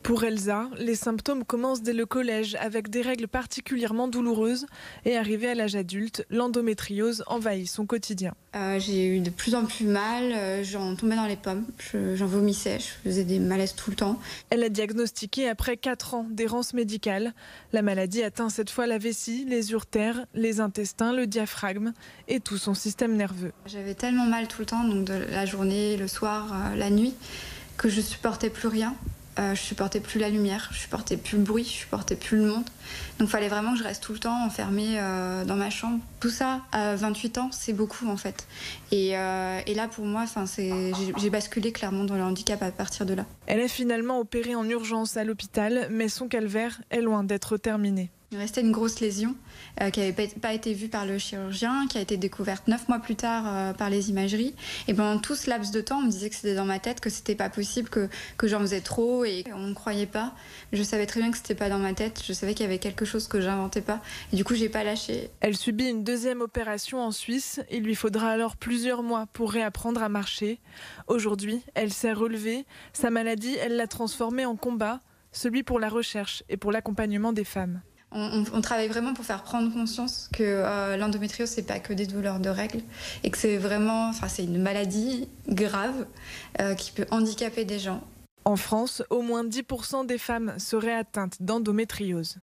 Pour Elsa, les symptômes commencent dès le collège avec des règles particulièrement douloureuses et arrivée à l'âge adulte, l'endométriose envahit son quotidien. J'ai eu de plus en plus mal, j'en tombais dans les pommes, j'en vomissais, je faisais des malaises tout le temps. Elle est diagnostiquée après 4 ans d'errance médicale. La maladie atteint cette fois la vessie, les uretères, les intestins, le diaphragme et tout son système nerveux. J'avais tellement mal tout le temps, donc de la journée, le soir, la nuit, que je supportais plus rien. Je supportais plus la lumière, je supportais plus le bruit, je supportais plus le monde. Donc il fallait vraiment que je reste tout le temps enfermée dans ma chambre. Tout ça à 28 ans, c'est beaucoup en fait. Et là pour moi, j'ai basculé clairement dans le handicap à partir de là. Elle est finalement opérée en urgence à l'hôpital, mais son calvaire est loin d'être terminé. Il me restait une grosse lésion qui n'avait pas été vue par le chirurgien, qui a été découverte 9 mois plus tard par les imageries. Et pendant tout ce laps de temps, on me disait que c'était dans ma tête, que c'était pas possible, que j'en faisais trop et on ne croyait pas. Je savais très bien que c'était pas dans ma tête, je savais qu'il y avait quelque chose que j'inventais pas. Et du coup, j'ai pas lâché. Elle subit une deuxième opération en Suisse. Il lui faudra alors plusieurs mois pour réapprendre à marcher. Aujourd'hui, elle s'est relevée. Sa maladie, elle l'a transformée en combat, celui pour la recherche et pour l'accompagnement des femmes. On travaille vraiment pour faire prendre conscience que l'endométriose, c'est pas que des douleurs de règles et que c'est vraiment, c'est une maladie grave qui peut handicaper des gens. En France, au moins 10% des femmes seraient atteintes d'endométriose.